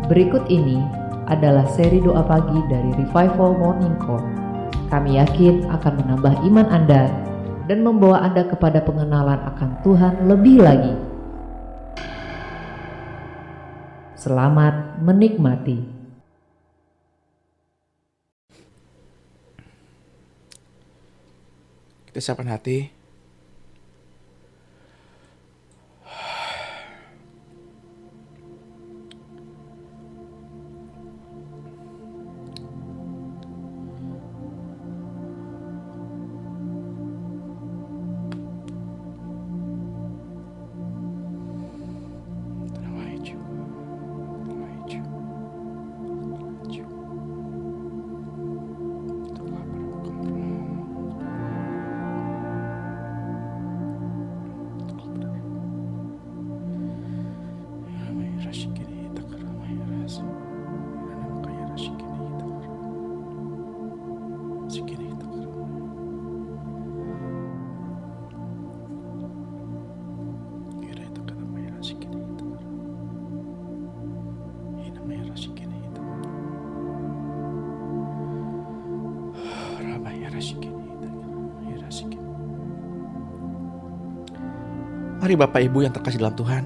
Berikut ini adalah seri doa pagi dari Revival Morning Call. Kami yakin akan menambah iman Anda dan membawa Anda kepada pengenalan akan Tuhan lebih lagi. Selamat menikmati. Kita siapkan hati. Mari Bapak Ibu yang terkasih dalam Tuhan,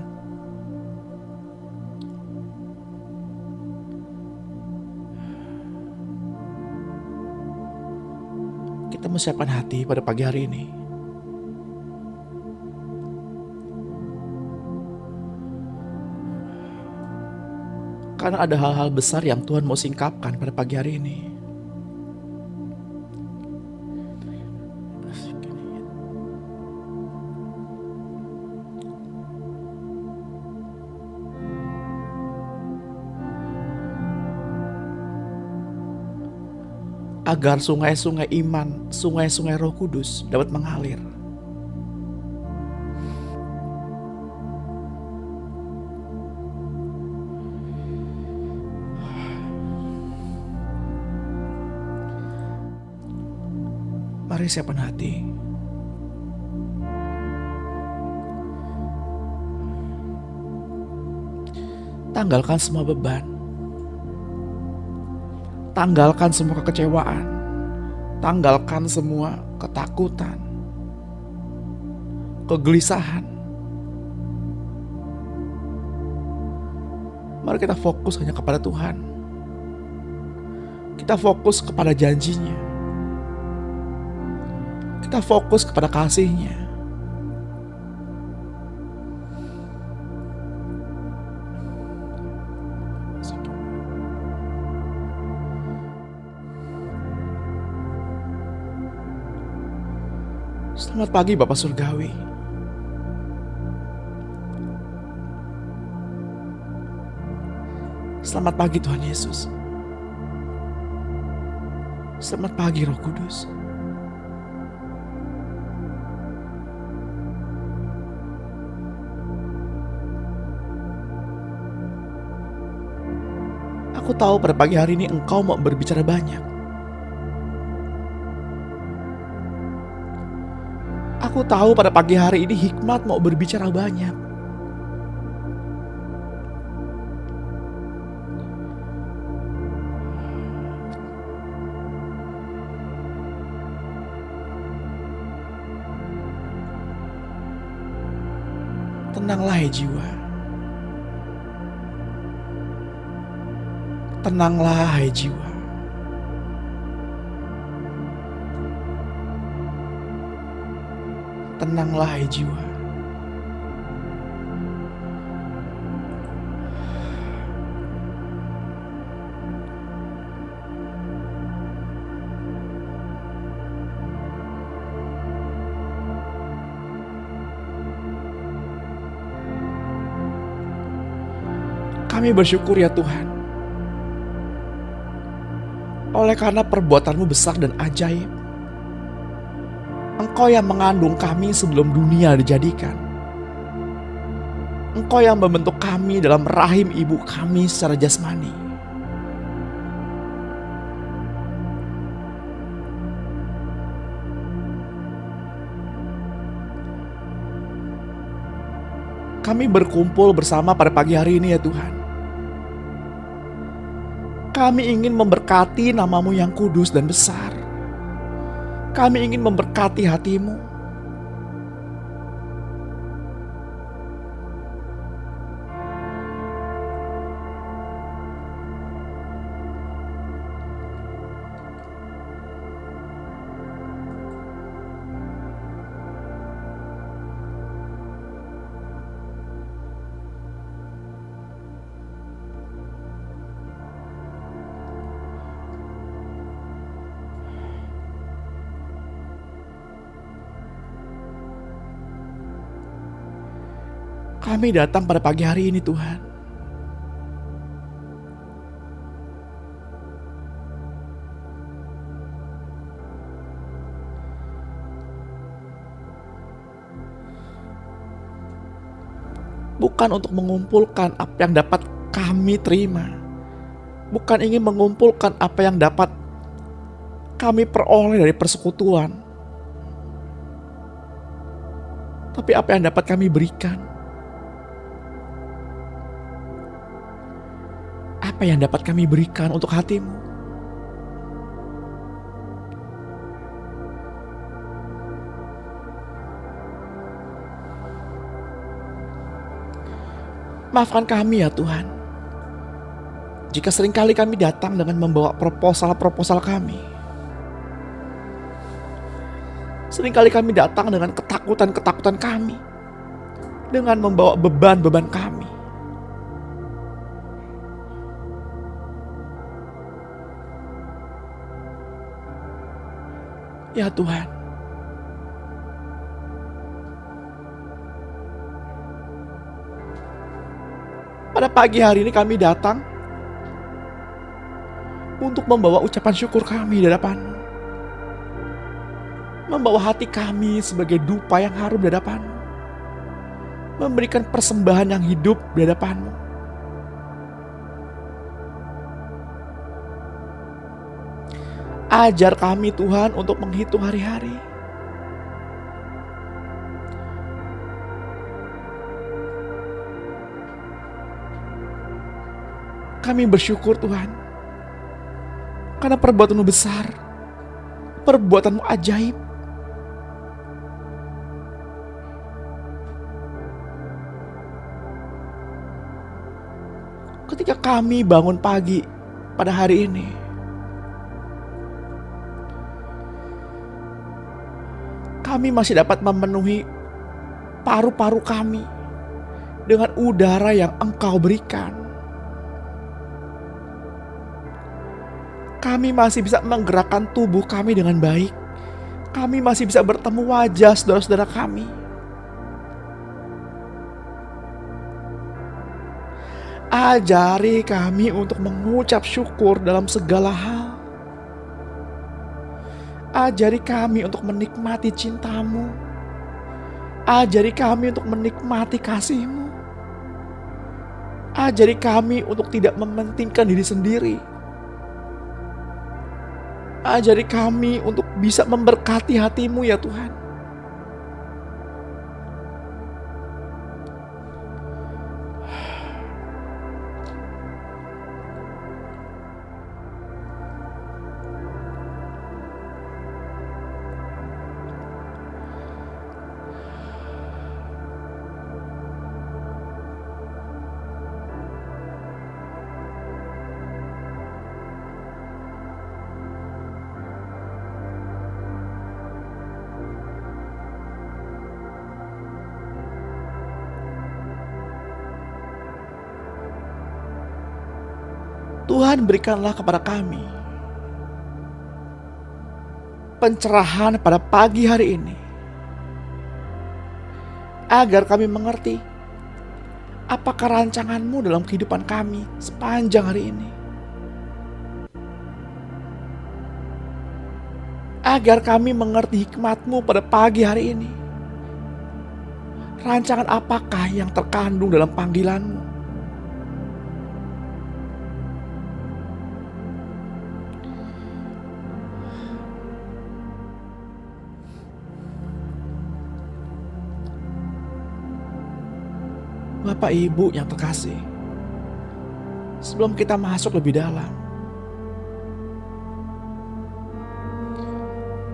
kita menyiapkan hati pada pagi hari ini. Karena ada hal-hal besar yang Tuhan mau singkapkan pada pagi hari ini. Agar sungai-sungai iman, sungai-sungai Roh Kudus dapat mengalir. Mari siapkan hati. Tanggalkan semua beban. Tanggalkan semua kekecewaan. Tanggalkan semua ketakutan, kegelisahan. Mari kita fokus hanya kepada Tuhan. Kita fokus kepada janjinya. Kita fokus kepada kasih-Nya. Selamat pagi Bapak Surgawi. Selamat pagi Tuhan Yesus. Selamat pagi Roh Kudus. Aku tahu pada pagi hari ini Engkau mau berbicara banyak. Aku tahu pada pagi hari ini hikmat mau berbicara banyak. Tenanglah hai jiwa. Tenanglah hai jiwa. Tenanglah hai jiwa. Kami bersyukur ya Tuhan, oleh karena perbuatan-Mu besar dan ajaib. Engkau yang mengandung kami sebelum dunia dijadikan. Engkau yang membentuk kami dalam rahim ibu kami secara jasmani. Kami berkumpul bersama pada pagi hari ini ya Tuhan. Kami ingin memberkati nama-Mu yang kudus dan besar. Kami ingin memberkati hati-Mu. Kami datang pada pagi hari ini, Tuhan. Bukan untuk mengumpulkan apa yang dapat kami terima. Bukan ingin mengumpulkan apa yang dapat kami peroleh dari persekutuan. Tapi apa yang dapat kami berikan. Apa yang dapat kami berikan untuk hati-Mu. Maafkan kami ya Tuhan, jika seringkali kami datang dengan membawa proposal-proposal kami. Seringkali kami datang dengan ketakutan-ketakutan kami, dengan membawa beban-beban kami. Ya Tuhan, pada pagi hari ini kami datang untuk membawa ucapan syukur kami di hadapan-Mu. Membawa hati kami sebagai dupa yang harum di hadapan-Mu. Memberikan persembahan yang hidup di hadapan-Mu. Ajar kami Tuhan untuk menghitung hari-hari. Kami bersyukur Tuhan, karena perbuatan-Mu besar, perbuatan-Mu ajaib. Ketika kami bangun pagi pada hari ini, kami masih dapat memenuhi paru-paru kami dengan udara yang Engkau berikan. Kami masih bisa menggerakkan tubuh kami dengan baik. Kami masih bisa bertemu wajah saudara-saudara kami. Ajari kami untuk mengucap syukur dalam segala hal. Ajari kami untuk menikmati cinta-Mu. Ajari kami untuk menikmati kasih-Mu. Ajari kami untuk tidak mementingkan diri sendiri. Ajari kami untuk bisa memberkati hati-Mu ya Tuhan. Tuhan, berikanlah kepada kami pencerahan pada pagi hari ini, agar kami mengerti apakah rancangan-Mu dalam kehidupan kami sepanjang hari ini. Agar kami mengerti hikmat-Mu pada pagi hari ini. Rancangan apakah yang terkandung dalam panggilan-Mu? Bapak Ibu yang terkasih, sebelum kita masuk lebih dalam,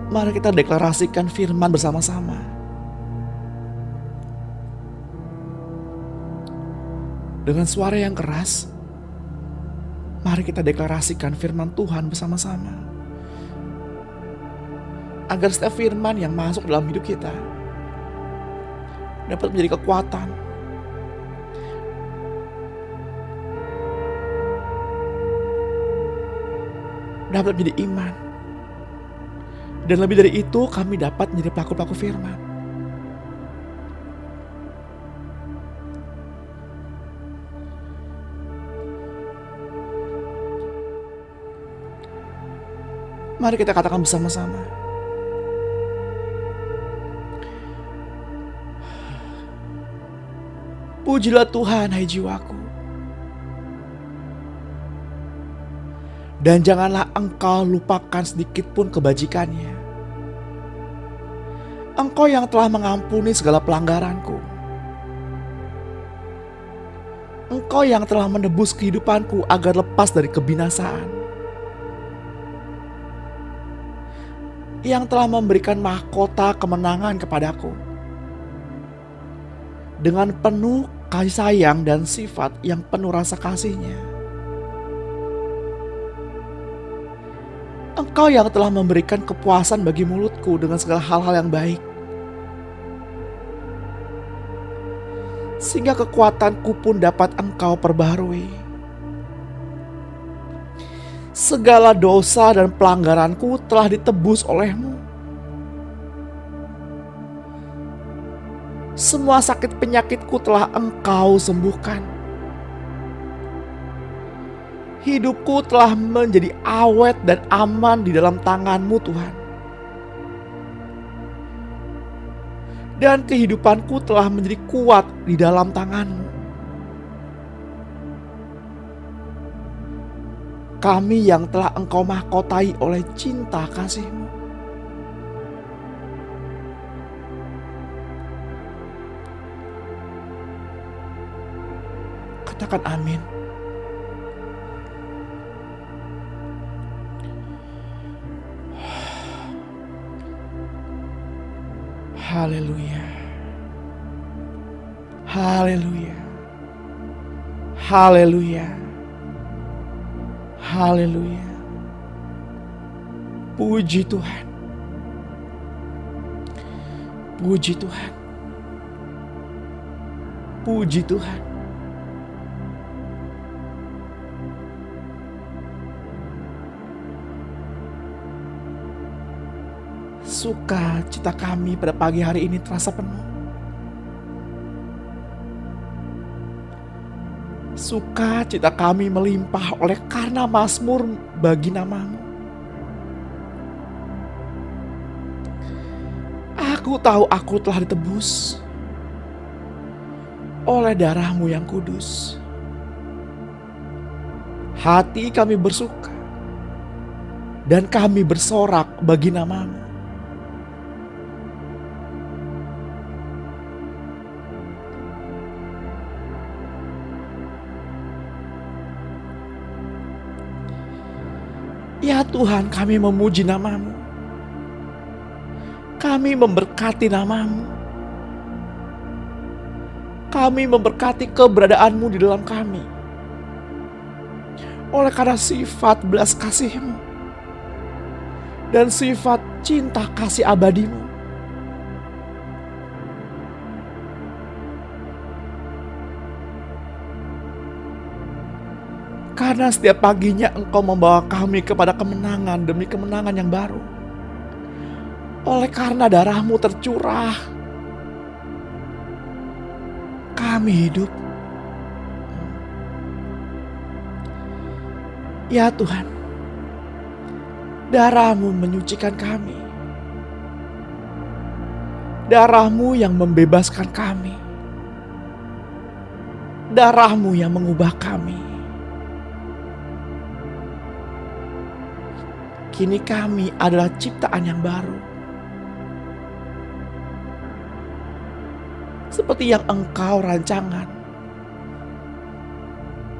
Mari kita deklarasikan firman bersama-sama. Dengan suara yang keras, mari kita deklarasikan firman Tuhan bersama-sama. Agar setiap firman yang masuk dalam hidup kita dapat menjadi kekuatan, dapat menjadi iman. Dan lebih dari itu, kami dapat menjadi pelaku-pelaku firman. Mari kita katakan bersama-sama. Pujilah Tuhan, hai jiwaku. Dan janganlah engkau lupakan sedikit pun kebajikannya. Engkau yang telah mengampuni segala pelanggaranku. Engkau yang telah menebus kehidupanku agar lepas dari kebinasaan. Yang telah memberikan mahkota kemenangan kepadaku. Dengan penuh kasih sayang dan sifat yang penuh rasa kasih-Nya. Engkau yang telah memberikan kepuasan bagi mulutku dengan segala hal-hal yang baik. Sehingga kekuatanku pun dapat Engkau perbaharui. Segala dosa dan pelanggaranku telah ditebus oleh-Mu. Semua sakit penyakitku telah Engkau sembuhkan. Hidupku telah menjadi awet dan aman di dalam tangan-Mu, Tuhan. Dan kehidupanku telah menjadi kuat di dalam tangan-Mu. Kami yang telah Engkau mahkotai oleh cinta kasih-Mu. Katakan amin. Haleluya. Haleluya. Haleluya. Haleluya. Puji Tuhan. Puji Tuhan. Puji Tuhan. Sukacita kami pada pagi hari ini terasa penuh. Sukacita kami melimpah oleh karena mazmur bagi nama-Mu. Aku tahu aku telah ditebus oleh darah-Mu yang kudus. Hati kami bersuka dan kami bersorak bagi nama-Mu. Ya Tuhan, kami memuji nama-Mu. Kami memberkati nama-Mu. Kami memberkati keberadaan-Mu di dalam kami. Oleh karena sifat belas kasih-Mu dan sifat cinta kasih abadi-Mu. Karena setiap paginya Engkau membawa kami kepada kemenangan demi kemenangan yang baru. Oleh karena darah-Mu tercurah, kami hidup. Ya Tuhan, darah-Mu menyucikan kami. Darah-Mu yang membebaskan kami. Darah-Mu yang mengubah kami. Kini kami adalah ciptaan yang baru. Seperti yang Engkau rancangan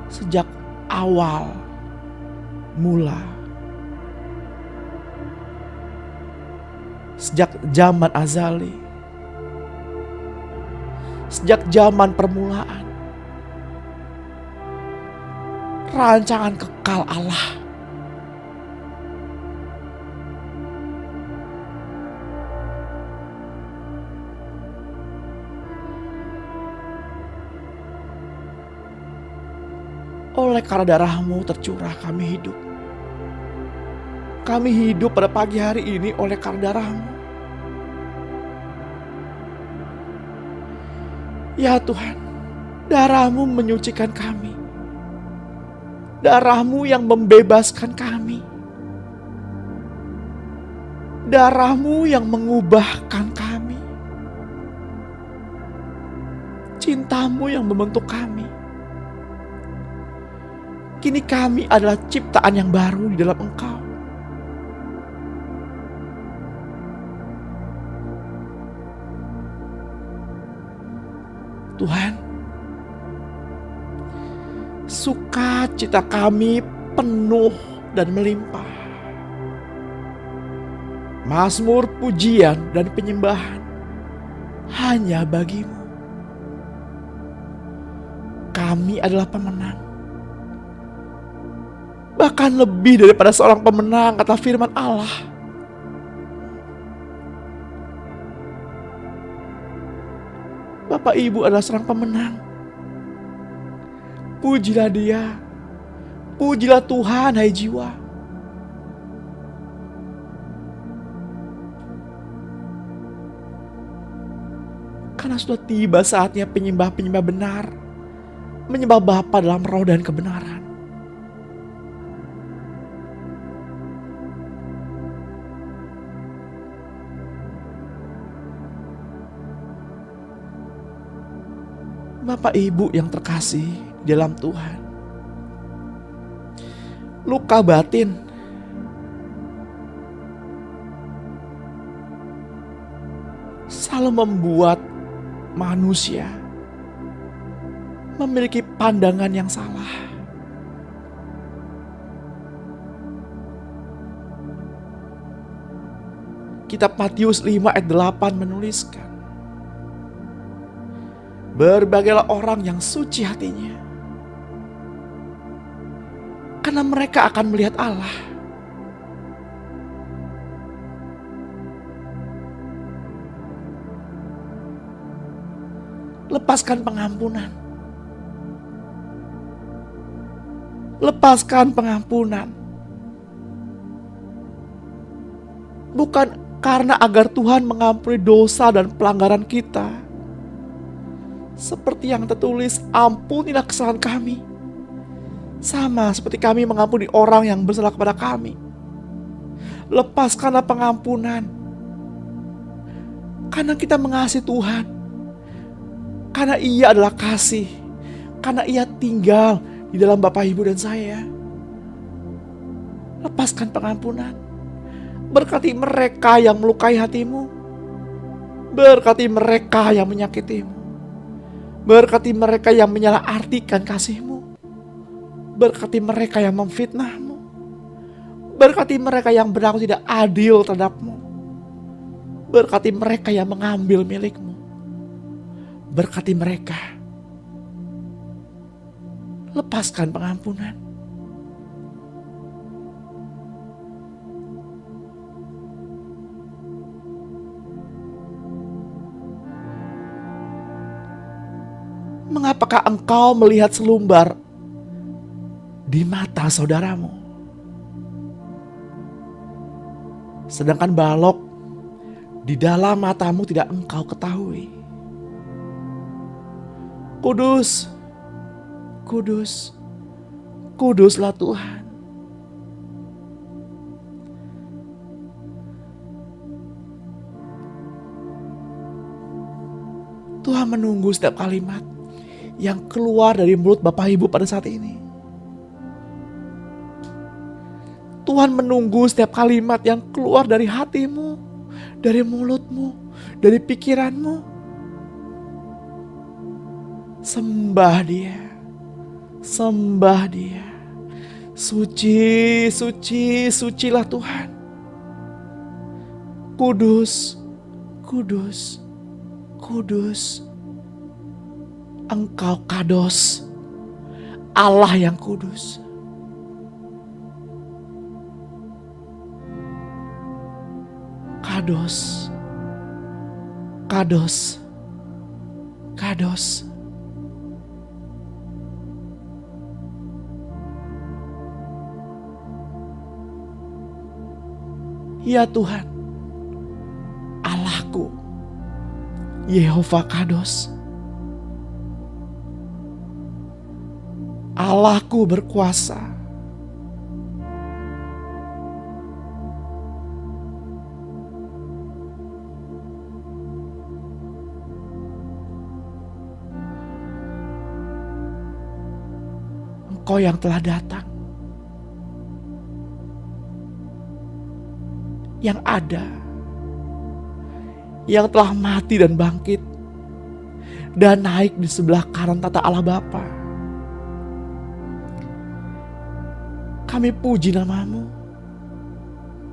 sejak awal mula. sejak zaman azali, sejak zaman permulaan. Rancangan kekal Allah. Oleh karena darah-Mu tercurah kami hidup. Kami hidup pada pagi hari ini oleh karena darah-Mu. Ya Tuhan, darah-Mu menyucikan kami. Darah-Mu yang membebaskan kami. Darah-Mu yang mengubahkan kami. Cinta-Mu yang membentuk kami. Kini kami adalah ciptaan yang baru di dalam Engkau. Tuhan, sukacita kami penuh dan melimpah. Mazmur, pujian, dan penyembahan hanya bagi-Mu. Kami adalah pemenang. Bahkan lebih daripada seorang pemenang, kata firman Allah. Bapak Ibu adalah seorang pemenang. Pujilah Dia. Pujilah Tuhan, hai jiwa. Karena sudah tiba saatnya penyembah-penyembah benar menyembah Bapa dalam roh dan kebenaran. Bapak Ibu yang terkasih di dalam Tuhan, luka batin selalu membuat manusia memiliki pandangan yang salah. Kitab Matius 5 ayat 8 menuliskan, berbagailah orang yang suci hatinya, karena mereka akan melihat Allah. Lepaskan pengampunan. Lepaskan pengampunan. Bukan karena agar Tuhan mengampuni dosa dan pelanggaran kita. Seperti yang tertulis, ampunilah kesalahan kami. Sama seperti kami mengampuni orang yang bersalah kepada kami. Lepaskanlah pengampunan. Karena kita mengasihi Tuhan. Karena Ia adalah kasih. Karena Ia tinggal di dalam Bapak, Ibu, dan saya. Lepaskan pengampunan. Berkati mereka yang melukai hatimu. Berkati mereka yang menyakitimu. Berkati mereka yang menyalahartikan kasih-Mu. Berkati mereka yang memfitnah-Mu. Berkati mereka yang berlaku tidak adil terhadap-Mu. Berkati mereka yang mengambil milik-Mu. Berkati mereka. Lepaskan pengampunan. Mengapakah engkau melihat selumbar di mata saudaramu, sedangkan balok di dalam matamu tidak engkau ketahui? Kudus, kudus, kuduslah Tuhan. Tuhan menunggu setiap kalimat yang keluar dari mulut Bapak Ibu pada saat ini. Tuhan menunggu setiap kalimat yang keluar dari hatimu, dari mulutmu, dari pikiranmu. Sembah Dia, sembah Dia. Suci, suci, sucilah Tuhan. Kudus, kudus, kudus. Engkau kados, Allah yang kudus. Kados, kados, kados. Ya Tuhan, Allahku, Yehova Kados, Allahku berkuasa. Engkau yang telah datang, yang ada, yang telah mati dan bangkit, dan naik di sebelah kanan tata Allah Bapa. Kami puji nama-Mu,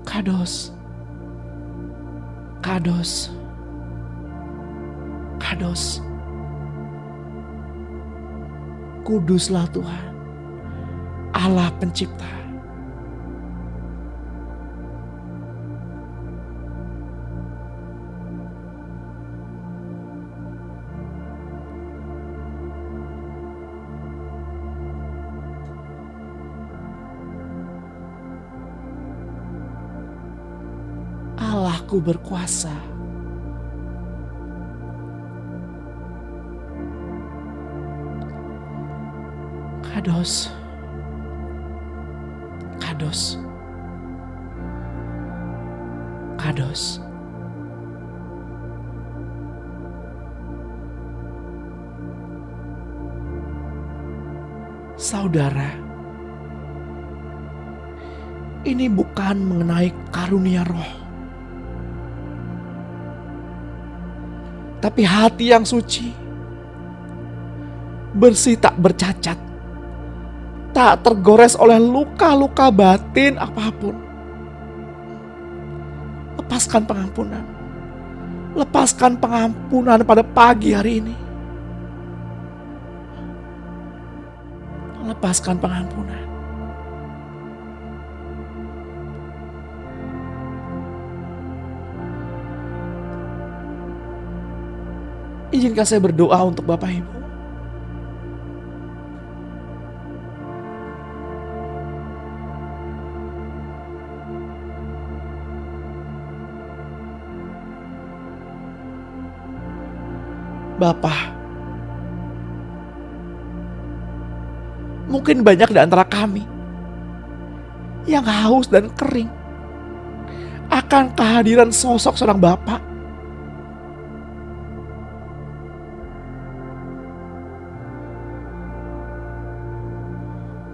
Kados, Kados, Kados. Kuduslah Tuhan, Allah Pencipta. Allahku berkuasa. Kados, kados, kados. Saudara, ini bukan mengenai karunia roh, tapi hati yang suci, bersih tak bercacat, tak tergores oleh luka-luka batin apapun. Lepaskan pengampunan. Lepaskan pengampunan pada pagi hari ini. Lepaskan pengampunan. Izinkan saya berdoa untuk Bapak Ibu. Bapa, mungkin banyak di antara kami yang haus dan kering akan kehadiran sosok seorang Bapa.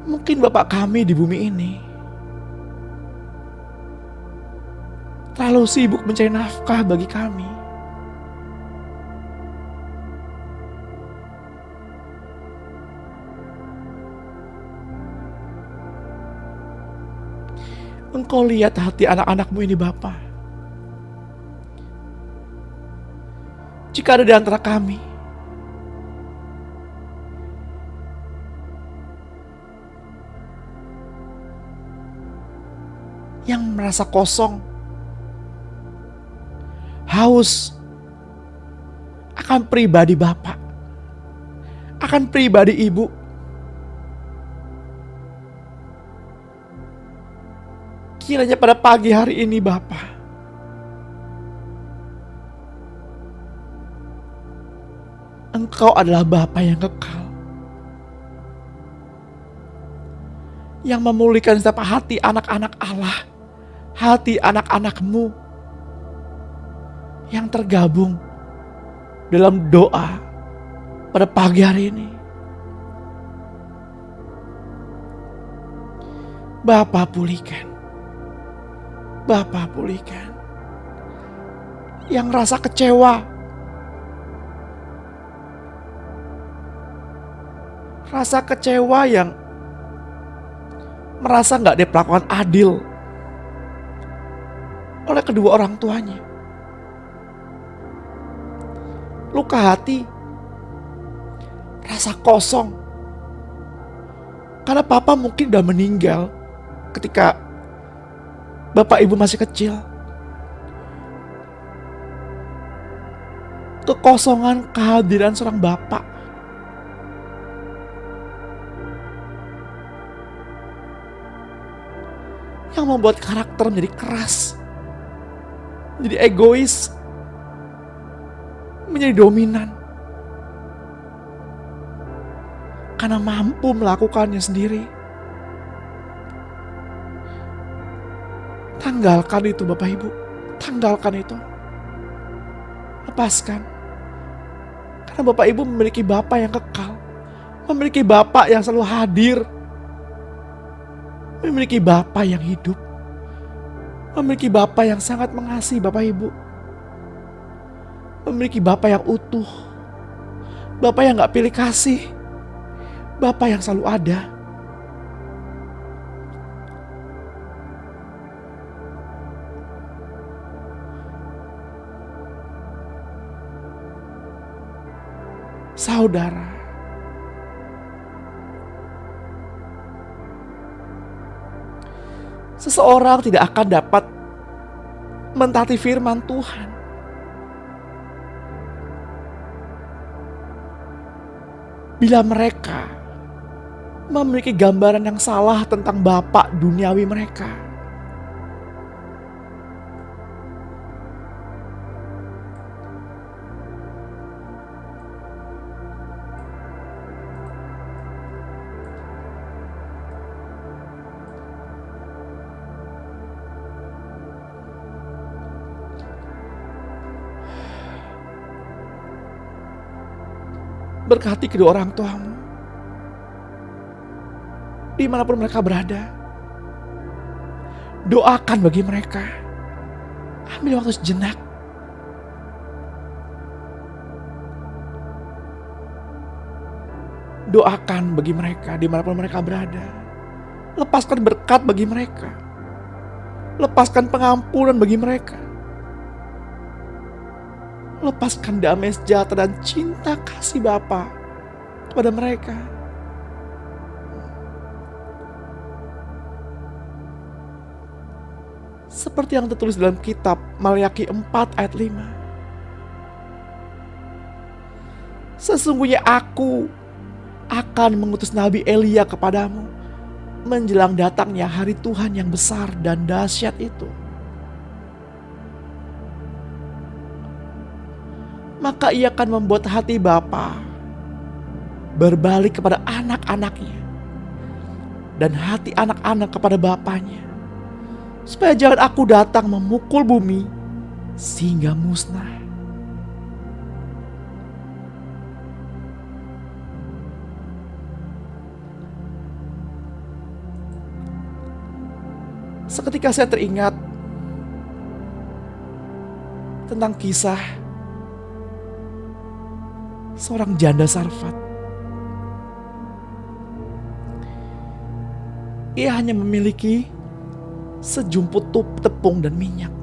Mungkin Bapak kami di bumi ini terlalu sibuk mencari nafkah bagi kami. Engkau lihat hati anak-anak-Mu ini Bapa. Jika ada di antara kami yang merasa kosong, haus akan pribadi Bapak, akan pribadi Ibu, kiranya pada pagi hari ini Bapa, Engkau adalah Bapa yang kekal, yang memulihkan setiap hati anak-anak Allah, hati anak-anak-Mu yang tergabung dalam doa pada pagi hari ini. Bapa pulihkan, Bapa pulihkan yang rasa kecewa, rasa kecewa yang merasa gak diperlakukan adil oleh kedua orang tuanya. Luka hati, rasa kosong. Karena papa mungkin udah meninggal ketika bapak ibu masih kecil. Kekosongan kehadiran seorang bapak. Yang membuat karakter menjadi keras, menjadi egois, menjadi dominan. Karena mampu melakukannya sendiri. Tanggalkan itu Bapak Ibu. Tanggalkan itu. Lepaskan. Karena Bapak Ibu memiliki Bapak yang kekal. Memiliki Bapak yang selalu hadir. Memiliki Bapak yang hidup. Memiliki Bapak yang sangat mengasihi Bapak Ibu. Memiliki Bapak yang utuh. Bapak yang gak pilih kasih. Bapak yang selalu ada. Saudara, seseorang tidak akan dapat mentaati firman Tuhan bila mereka memiliki gambaran yang salah tentang bapak duniawi mereka. Berkati kedua orang tuamu dimanapun mereka berada. Doakan bagi mereka. Ambil waktu sejenak. Doakan bagi mereka dimanapun mereka berada. Lepaskan berkat bagi mereka. Lepaskan pengampunan bagi mereka. Lepaskan damai sejahtera dan cinta kasih Bapa kepada mereka. Seperti yang tertulis dalam kitab Maliaki 4 ayat 5. Sesungguhnya aku akan mengutus Nabi Elia kepadamu menjelang datangnya hari Tuhan yang besar dan dahsyat itu. Maka ia akan membuat hati bapa berbalik kepada anak-anaknya dan hati anak-anak kepada bapaknya, supaya jangan aku datang memukul bumi sehingga musnah. Seketika saya teringat tentang kisah seorang janda Sarfat. Ia hanya memiliki sejumput tepung dan minyak.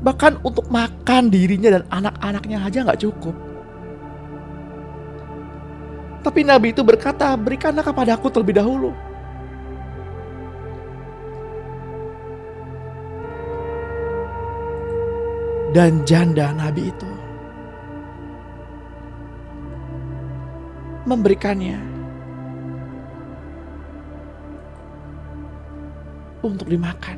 Bahkan untuk makan dirinya dan anak-anaknya aja gak cukup. Tapi Nabi itu berkata, berikanlah kepadaku terlebih dahulu. Dan janda Nabi itu memberikannya untuk dimakan.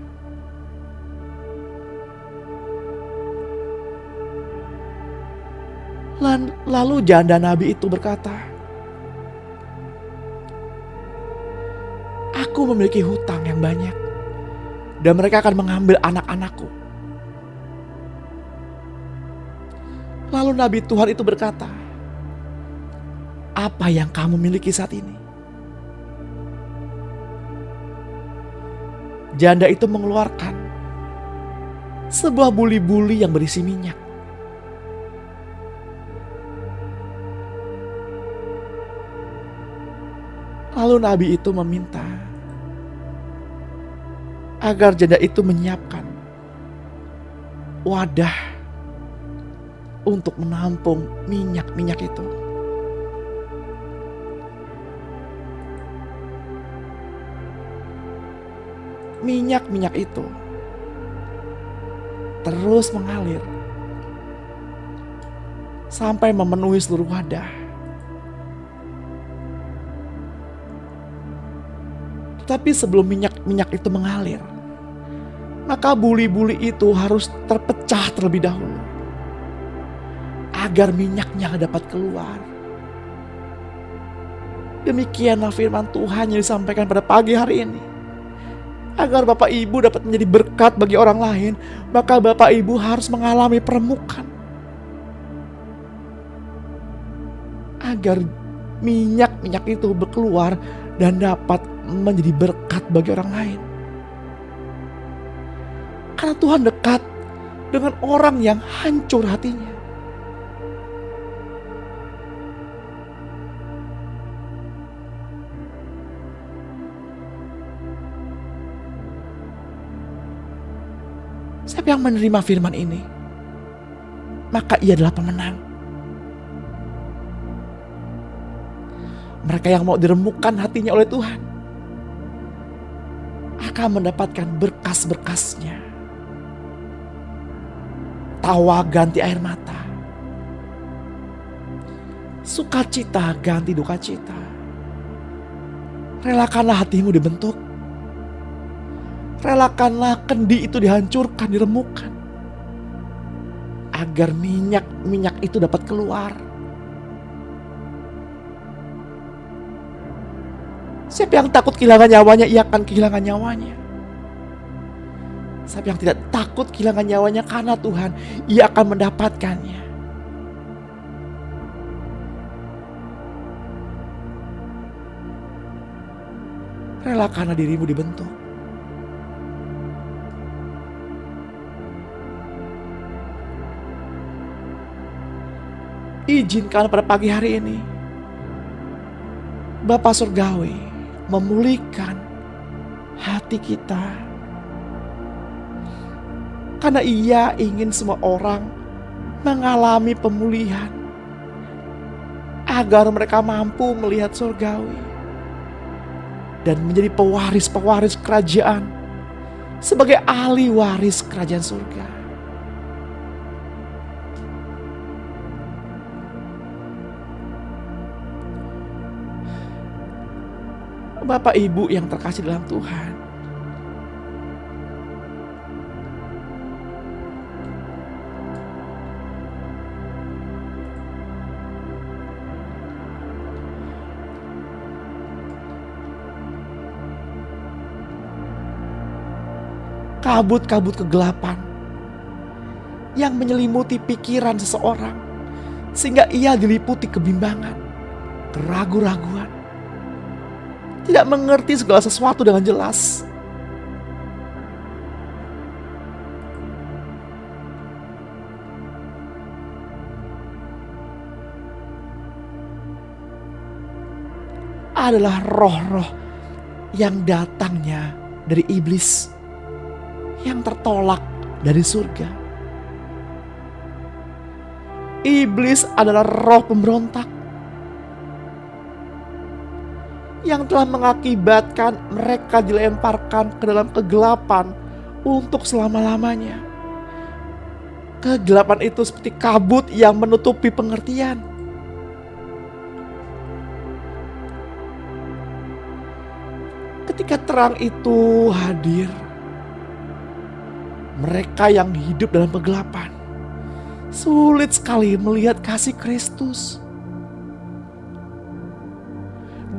Lalu janda Nabi itu berkata, aku memiliki hutang yang banyak dan mereka akan mengambil anak-anakku. Lalu Nabi Tuhan itu berkata, apa yang kamu miliki saat ini? Janda itu mengeluarkan sebuah buli-buli yang berisi minyak. Lalu Nabi itu meminta agar janda itu menyiapkan wadah untuk menampung minyak-minyak itu. Minyak-minyak itu terus mengalir sampai memenuhi seluruh wadah. Tetapi sebelum minyak-minyak itu mengalir, maka buli-buli itu harus terpecah terlebih dahulu agar minyaknya dapat keluar. Demikianlah firman Tuhan yang disampaikan pada pagi hari ini. Agar Bapak Ibu dapat menjadi berkat bagi orang lain, maka Bapak Ibu harus mengalami peremukan. Agar minyak-minyak itu berkeluar dan dapat menjadi berkat bagi orang lain. Karena Tuhan dekat dengan orang yang hancur hatinya. Siapa yang menerima firman ini, maka ia adalah pemenang. Mereka yang mau diremukkan hatinya oleh Tuhan akan mendapatkan berkas-berkasnya. Tawa ganti air mata, sukacita ganti duka cita. Relakanlah hatimu dibentuk. Relakanlah kendi itu dihancurkan, diremukkan. Agar minyak-minyak itu dapat keluar. Siapa yang takut kehilangan nyawanya, ia akan kehilangan nyawanya. Siapa yang tidak takut kehilangan nyawanya karena Tuhan, ia akan mendapatkannya. Relakanlah dirimu dibentuk. Izinkan pada pagi hari ini Bapa Surgawi memulihkan hati kita. Karena Ia ingin semua orang mengalami pemulihan. Agar mereka mampu melihat surgawi. Dan menjadi pewaris-pewaris kerajaan. Sebagai ahli waris kerajaan surga. Bapak Ibu yang terkasih dalam Tuhan, kabut-kabut kegelapan yang menyelimuti pikiran seseorang sehingga ia diliputi kebimbangan, keraguan-raguan, tidak mengerti segala sesuatu dengan jelas. Adalah roh-roh yang datangnya dari iblis, yang tertolak dari surga. Iblis adalah roh pemberontak yang telah mengakibatkan mereka dilemparkan ke dalam kegelapan untuk selama-lamanya. Kegelapan itu seperti kabut yang menutupi pengertian. Ketika terang itu hadir, mereka yang hidup dalam kegelapan sulit sekali melihat kasih Kristus.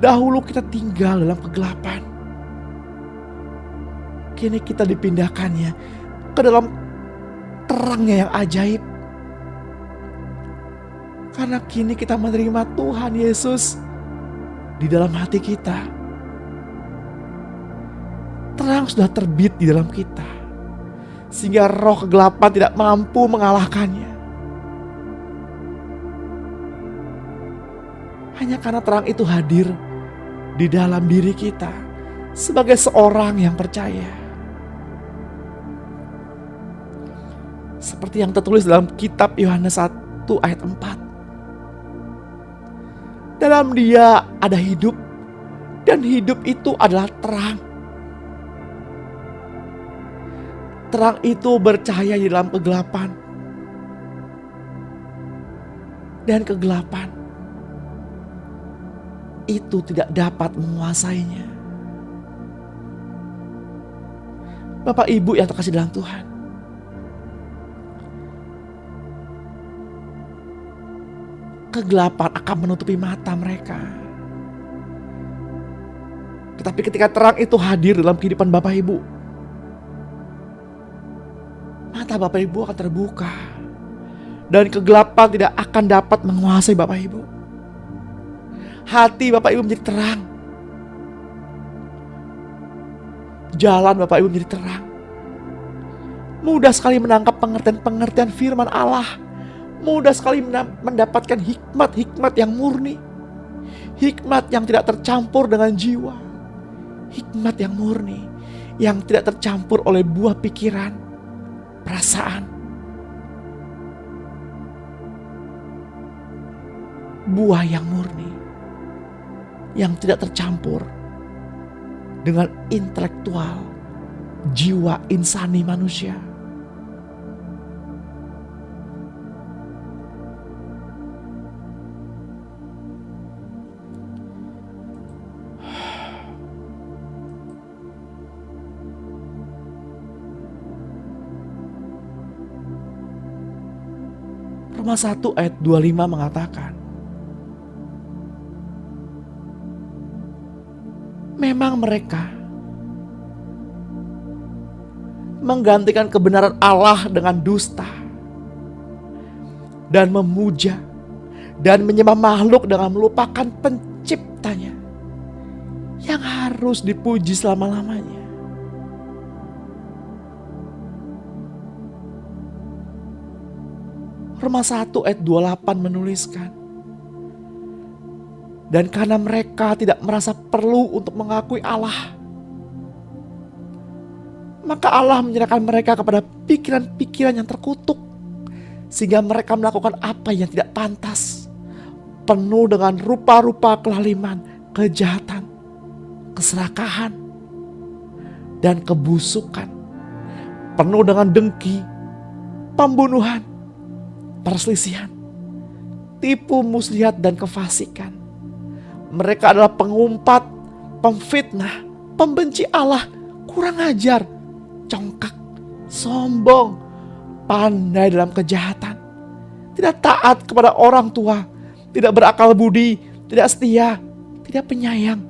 Dahulu kita tinggal dalam kegelapan. Kini kita dipindahkannya ke dalam terangnya yang ajaib. Karena kini kita menerima Tuhan Yesus di dalam hati kita. Terang sudah terbit di dalam kita. Sehingga roh kegelapan tidak mampu mengalahkannya. Hanya karena terang itu hadir di dalam diri kita sebagai seorang yang percaya. Seperti yang tertulis dalam kitab Yohanes 1 ayat 4. Dalam Dia ada hidup, dan hidup itu adalah terang. Terang itu bercahaya di dalam kegelapan, dan kegelapan itu tidak dapat menguasainya. Bapak Ibu yang terkasih dalam Tuhan, kegelapan akan menutupi mata mereka. Tetapi ketika terang itu hadir dalam kehidupan Bapak Ibu, mata Bapak Ibu akan terbuka, dan kegelapan tidak akan dapat menguasai Bapak Ibu. Hati Bapak Ibu menjadi terang, jalan Bapak Ibu menjadi terang. Mudah sekali menangkap pengertian-pengertian firman Allah. Mudah sekali mendapatkan hikmat-hikmat yang murni, hikmat yang tidak tercampur dengan jiwa, hikmat yang murni, yang tidak tercampur oleh buah pikiran, perasaan. Buah yang murni, yang tidak tercampur dengan intelektual, jiwa insani manusia. Roma 1 ayat 25 mengatakan, memang mereka menggantikan kebenaran Allah dengan dusta, dan memuja dan menyembah makhluk dengan melupakan penciptanya yang harus dipuji selama-lamanya. Roma 1 ayat 28 menuliskan, dan karena mereka tidak merasa perlu untuk mengakui Allah, maka Allah menyerahkan mereka kepada pikiran-pikiran yang terkutuk, sehingga mereka melakukan apa yang tidak pantas, penuh dengan rupa-rupa kelaliman, kejahatan, keserakahan, dan kebusukan, penuh dengan dengki, pembunuhan, perselisihan, tipu muslihat, dan kefasikan. Mereka adalah pengumpat, pemfitnah, pembenci Allah, kurang ajar, congkak, sombong, pandai dalam kejahatan, tidak taat kepada orang tua, tidak berakal budi, tidak setia, tidak penyayang,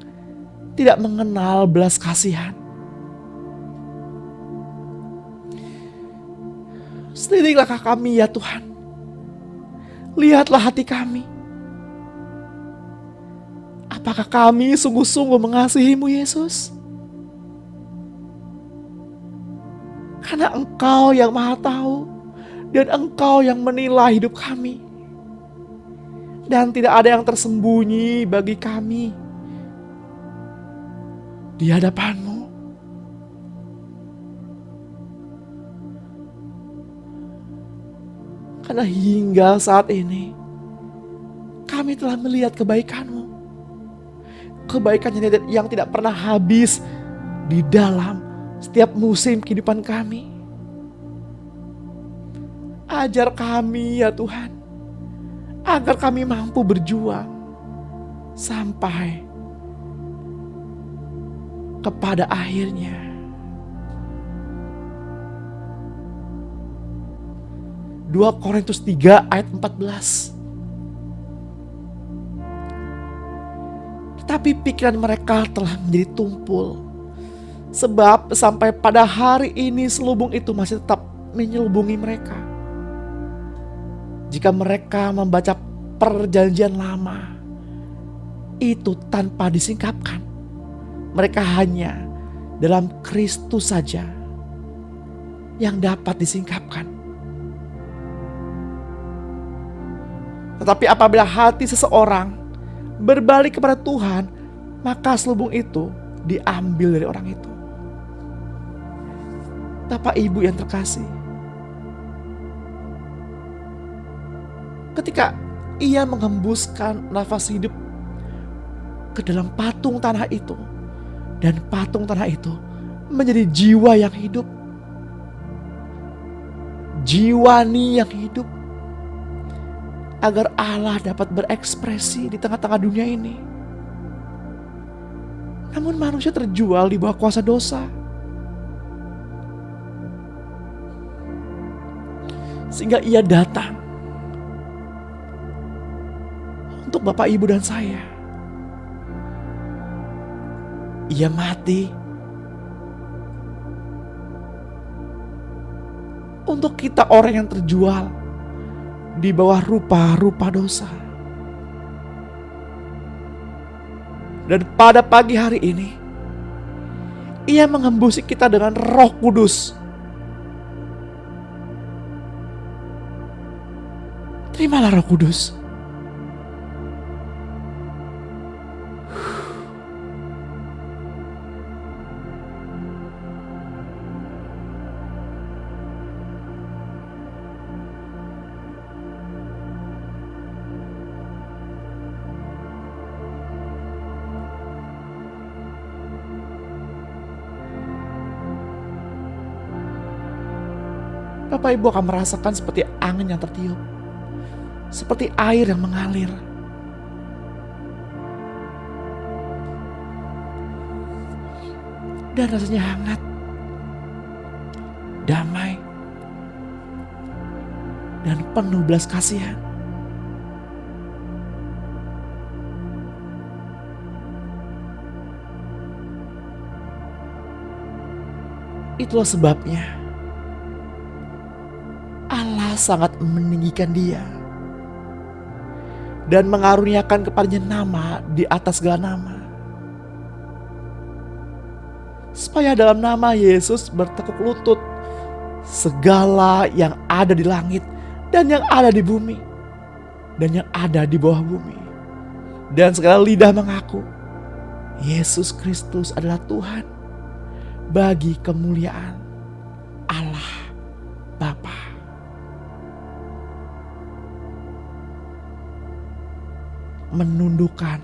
tidak mengenal belas kasihan. Selidiklah kami ya Tuhan. Lihatlah hati kami. Apakah kami sungguh-sungguh mengasihi-Mu Yesus? Karena Engkau yang Maha Tahu, dan Engkau yang menilai hidup kami. Dan tidak ada yang tersembunyi bagi kami di hadapan-Mu. Karena hingga saat ini kami telah melihat kebaikan-Mu, kebaikan yang tidak pernah habis di dalam setiap musim kehidupan kami. Ajar kami ya Tuhan, agar kami mampu berjuang sampai kepada akhirnya. 2 Korintus 3 ayat 14. Tetapi pikiran mereka telah menjadi tumpul, sebab sampai pada hari ini selubung itu masih tetap menyelubungi mereka. Jika mereka membaca perjanjian lama itu tanpa disingkapkan, mereka hanya dalam Kristus saja yang dapat disingkapkan. Tetapi apabila hati seseorang berbalik kepada Tuhan, maka selubung itu diambil dari orang itu. Bapak Ibu yang terkasih, ketika ia menghembuskan nafas hidup ke dalam patung tanah itu, dan patung tanah itu menjadi jiwa yang hidup, jiwani yang hidup, agar Allah dapat berekspresi di tengah-tengah dunia ini. Namun manusia terjual di bawah kuasa dosa, sehingga ia datang untuk Bapak, Ibu, dan saya. Ia mati untuk kita, orang yang terjual di bawah rupa-rupa dosa. Dan pada pagi hari ini, ia mengembusi kita dengan Roh Kudus. Terimalah Roh Kudus. Bapak Ibu akan merasakan seperti angin yang tertiup, seperti air yang mengalir. Dan rasanya hangat, damai, dan penuh belas kasihan. Itulah sebabnya Allah sangat meninggikan dia dan mengaruniakan kepadanya nama di atas segala nama, supaya dalam nama Yesus bertekuk lutut segala yang ada di langit dan yang ada di bumi dan yang ada di bawah bumi, dan segala lidah mengaku Yesus Kristus adalah Tuhan, bagi kemuliaan Allah Bapa. Menundukkan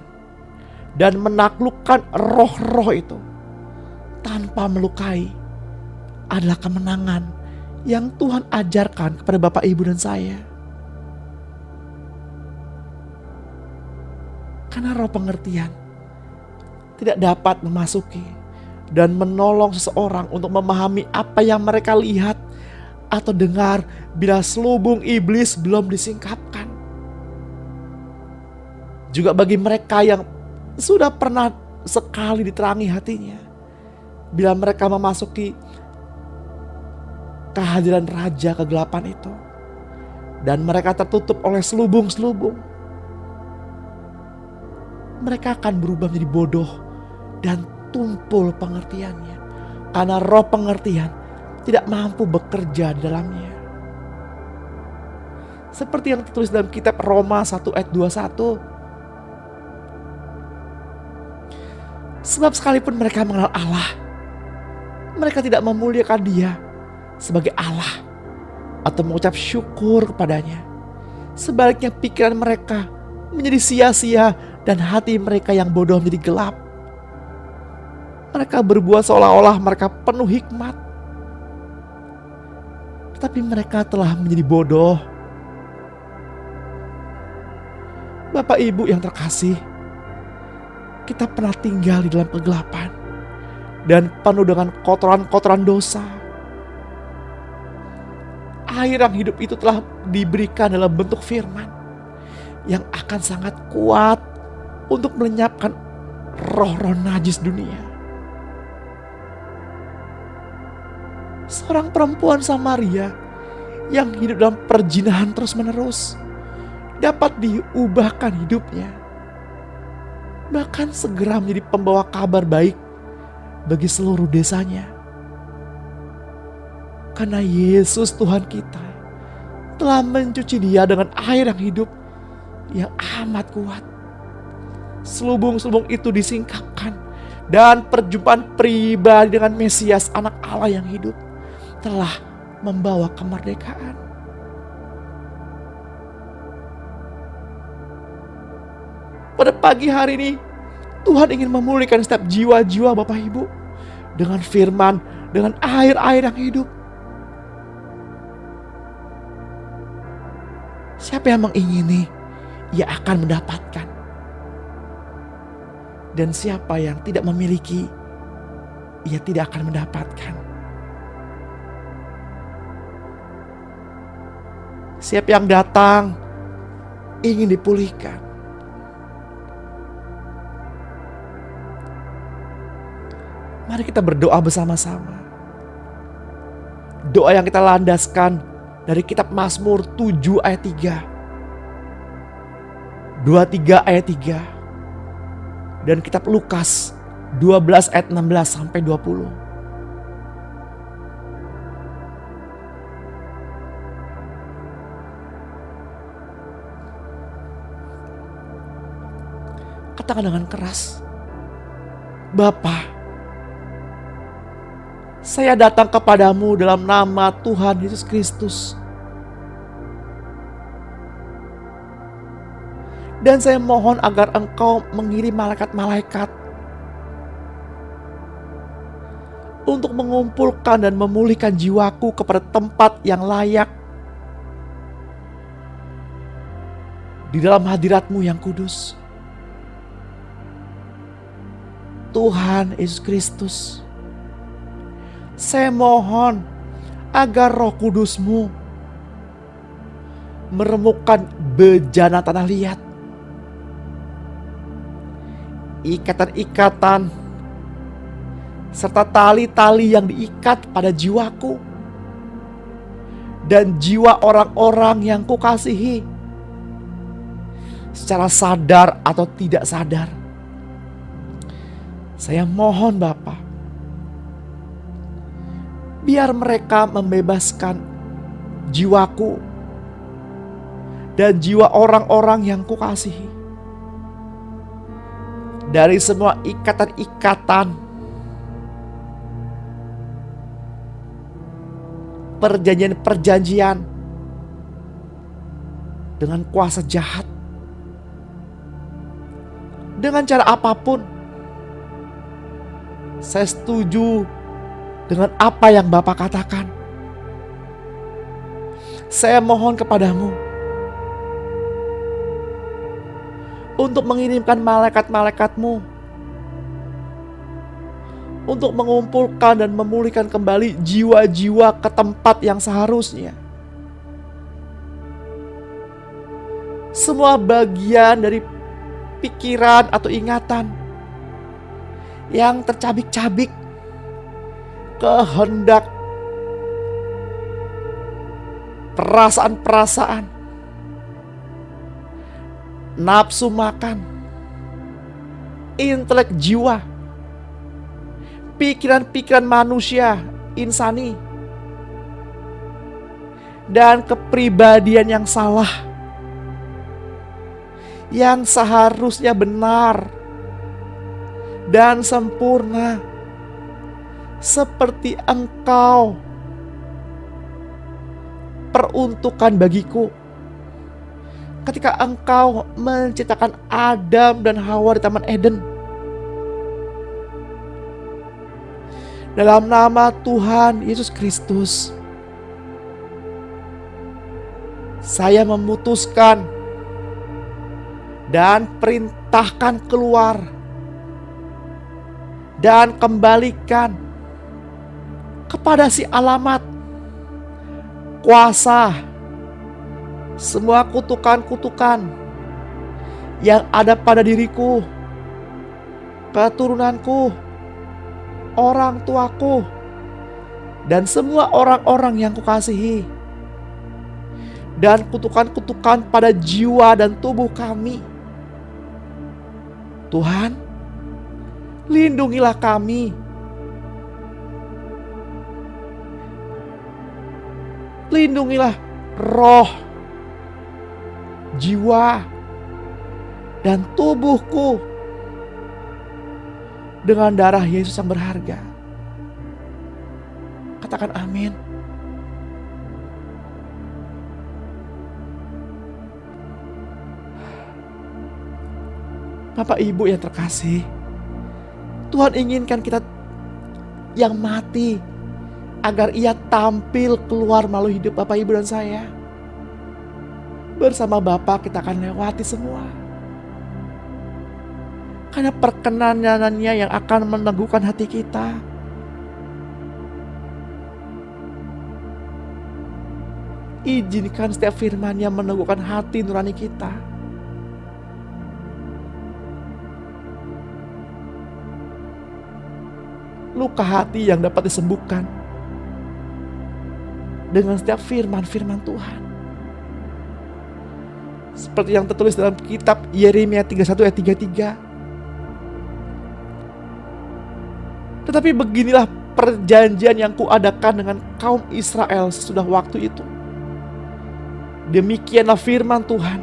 dan menaklukkan roh-roh itu tanpa melukai adalah kemenangan yang Tuhan ajarkan kepada Bapak, Ibu, dan saya. Karena roh pengertian tidak dapat memasuki dan menolong seseorang untuk memahami apa yang mereka lihat atau dengar bila selubung iblis belum disingkapkan. Juga bagi mereka yang sudah pernah sekali diterangi hatinya, bila mereka memasuki kehadiran raja kegelapan itu dan mereka tertutup oleh selubung-selubung, mereka akan berubah menjadi bodoh dan tumpul pengertiannya, karena roh pengertian tidak mampu bekerja di dalamnya. Seperti yang tertulis dalam kitab Roma 1 ayat 21. Sebab sekalipun mereka mengenal Allah, mereka tidak memuliakan Dia sebagai Allah atau mengucap syukur kepadanya. Sebaliknya pikiran mereka menjadi sia-sia dan hati mereka yang bodoh menjadi gelap. Mereka berbuat seolah-olah mereka penuh hikmat, tetapi mereka telah menjadi bodoh. Bapak, Ibu yang terkasih, kita pernah tinggal di dalam kegelapan dan penuh dengan kotoran-kotoran dosa. Air yang hidup itu telah diberikan dalam bentuk firman yang akan sangat kuat untuk melenyapkan roh-roh najis dunia. Seorang perempuan Samaria yang hidup dalam perzinahan terus-menerus dapat diubahkan hidupnya, bahkan segera menjadi pembawa kabar baik bagi seluruh desanya. Karena Yesus Tuhan kita telah mencuci dia dengan air yang hidup yang amat kuat. Selubung-selubung itu disingkapkan dan perjumpaan pribadi dengan Mesias Anak Allah yang hidup telah membawa kemerdekaan. pada pagi hari ini Tuhan ingin memulihkan setiap jiwa-jiwa Bapak Ibu dengan firman, dengan air-air yang hidup. Siapa yang mengingini, ia akan mendapatkan. Dan siapa yang tidak memiliki, ia tidak akan mendapatkan. Siapa yang datang ingin dipulihkan. Mari kita berdoa bersama-sama. Doa yang kita landaskan dari kitab Mazmur 7 ayat 3. 23 ayat 3. Dan kitab Lukas 12 ayat 16 sampai 20. Katakan dengan keras, Bapa, saya datang kepadamu dalam nama Tuhan Yesus Kristus. Dan saya mohon agar Engkau mengirim malaikat-malaikat untuk mengumpulkan dan memulihkan jiwaku kepada tempat yang layak di dalam hadirat-Mu yang kudus. Tuhan Yesus Kristus, saya mohon agar Roh Kudus-Mu meremukkan bejana tanah liat, ikatan-ikatan serta tali-tali yang diikat pada jiwaku dan jiwa orang-orang yang kukasihi secara sadar atau tidak sadar. Saya mohon Bapa, biar mereka membebaskan jiwaku dan jiwa orang-orang yang kukasihi dari semua ikatan-ikatan, perjanjian-perjanjian dengan kuasa jahat. Dengan cara apapun, saya setuju dengan apa yang Bapak katakan. Saya mohon kepadamu untuk mengirimkan malaikat-malaikat-Mu untuk mengumpulkan dan memulihkan kembali jiwa-jiwa ke tempat yang seharusnya. Semua bagian dari pikiran atau ingatan yang tercabik-cabik, kehendak, perasaan-perasaan, nafsu makan, intelek jiwa, pikiran-pikiran manusia, insani, dan kepribadian yang salah, yang seharusnya benar dan sempurna seperti Engkau peruntukkan bagiku ketika Engkau menciptakan Adam dan Hawa di Taman Eden. Dalam nama Tuhan Yesus Kristus, saya memutuskan dan perintahkan keluar dan kembalikan kepada si alamat kuasa semua kutukan-kutukan yang ada pada diriku, keturunanku, orang tuaku, dan semua orang-orang yang kukasihi, dan kutukan-kutukan pada jiwa dan tubuh kami. Tuhan, lindungilah kami. Lindungilah roh, jiwa, dan tubuhku dengan darah Yesus yang berharga. Katakan amin. Bapak Ibu yang terkasih, Tuhan inginkan kita yang mati agar Ia tampil keluar melalui hidup Bapak Ibu dan saya. Bersama Bapa kita akan lewati semua. Karena perkenanannya yang akan meneguhkan hati kita. Izinkan setiap firman-Nya meneguhkan hati nurani kita. Luka hati yang dapat disembuhkan dengan setiap firman-firman Tuhan. Seperti yang tertulis dalam kitab Yeremia 31 ayat 33. Tetapi beginilah perjanjian yang kuadakan dengan kaum Israel sesudah waktu itu. Demikianlah firman Tuhan.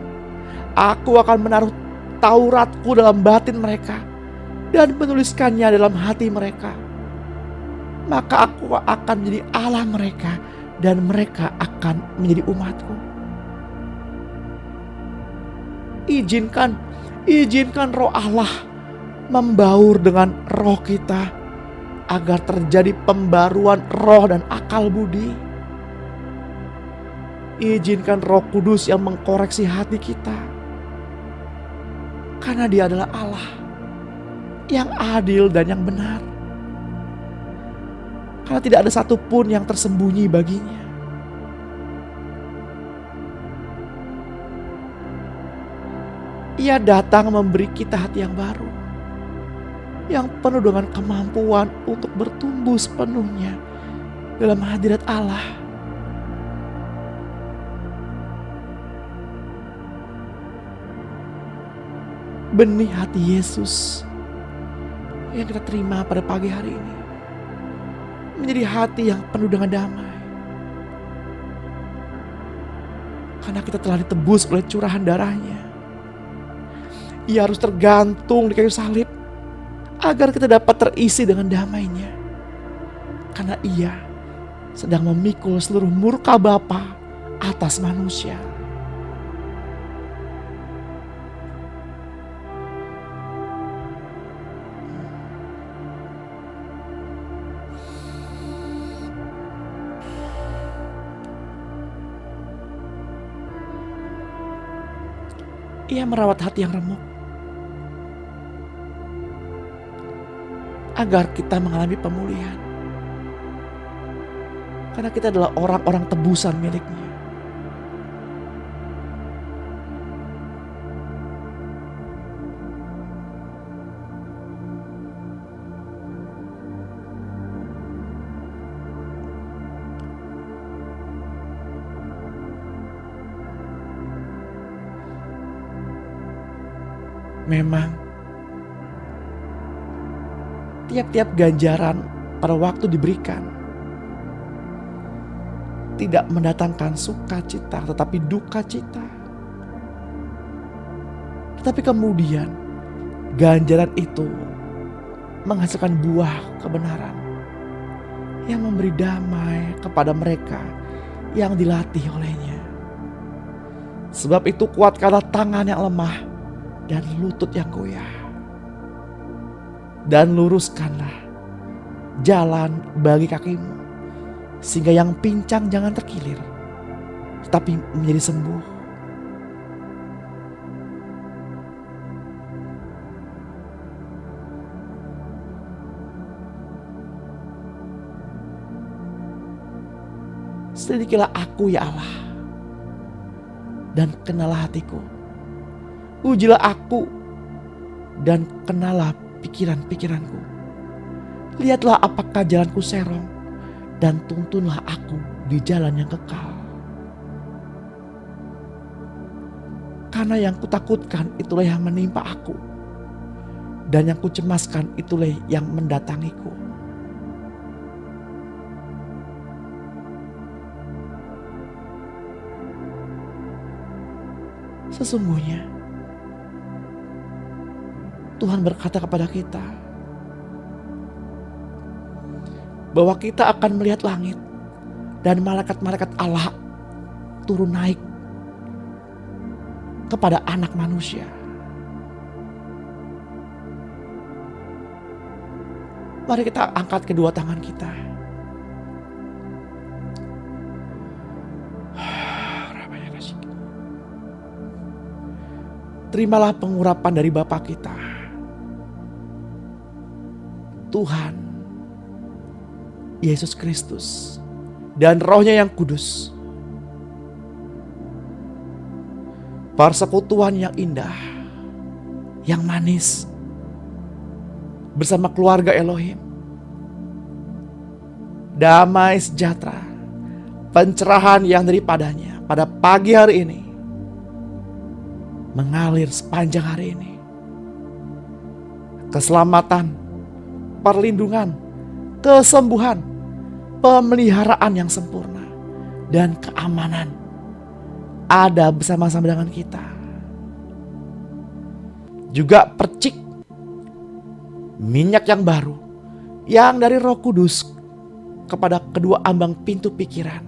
Aku akan menaruh Tauratku dalam batin mereka dan menuliskannya dalam hati mereka. Maka aku akan menjadi Allah mereka dan mereka akan menjadi umatku. Izinkan Roh Allah membaur dengan roh kita agar terjadi pembaruan roh dan akal budi. Izinkan Roh Kudus yang mengkoreksi hati kita. Karena Dia adalah Allah yang adil dan yang benar. Karena tidak ada satupun yang tersembunyi baginya. Ia datang memberi kita hati yang baru, yang penuh dengan kemampuan untuk bertumbuh sepenuhnya dalam hadirat Allah. Benih hati Yesus yang kita terima pada pagi hari ini menjadi hati yang penuh dengan damai. Karena kita telah ditebus oleh curahan darah-Nya. Ia harus tergantung di kayu salib agar kita dapat terisi dengan damai-Nya. Karena Ia sedang memikul seluruh murka Bapa atas manusia. Ia merawat hati yang remuk agar kita mengalami pemulihan. Karena kita adalah orang-orang tebusan milik-Nya. Memang tiap-tiap ganjaran pada waktu diberikan tidak mendatangkan sukacita tetapi duka cita. Tetapi kemudian ganjaran itu menghasilkan buah kebenaran yang memberi damai kepada mereka yang dilatih olehnya. Sebab itu kuatkanlah tangan yang lemah dan lutut yang goyah. Dan luruskanlah jalan bagi kakimu, sehingga yang pincang jangan terkilir, tetapi menjadi sembuh. Selidikilah aku ya Allah, dan kenalah hatiku. Ujilah aku dan kenalah pikiran-pikiranku. Lihatlah apakah jalanku serong dan tuntunlah aku di jalan yang kekal. Karena yang kutakutkan itulah yang menimpa aku, dan yang kucemaskan itulah yang mendatangiku. Sesungguhnya Tuhan berkata kepada kita bahwa kita akan melihat langit dan malaikat-malaikat Allah turun naik kepada anak manusia. Mari kita angkat kedua tangan kita. Terimalah pengurapan dari Bapa kita, Tuhan Yesus Kristus, dan Roh-Nya yang kudus. Persekutuan yang indah, yang manis, bersama keluarga Elohim. Damai sejahtera, pencerahan yang daripadanya pada pagi hari ini mengalir sepanjang hari ini. Keselamatan, perlindungan, kesembuhan, pemeliharaan yang sempurna, dan keamanan ada bersama-sama dengan kita. Juga percik minyak yang baru yang dari Roh Kudus kepada kedua ambang pintu pikiran,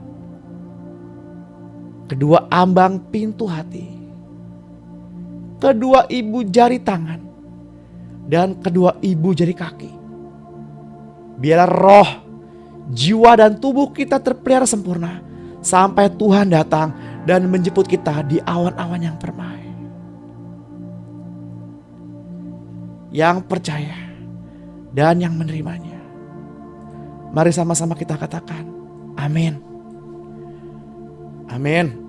kedua ambang pintu hati, kedua ibu jari tangan, dan kedua ibu jari kaki. Biarlah roh, jiwa, dan tubuh kita terpelihara sempurna sampai Tuhan datang dan menjemput kita di awan-awan yang permai. Yang percaya dan yang menerimanya, mari sama-sama kita katakan amin. Amin.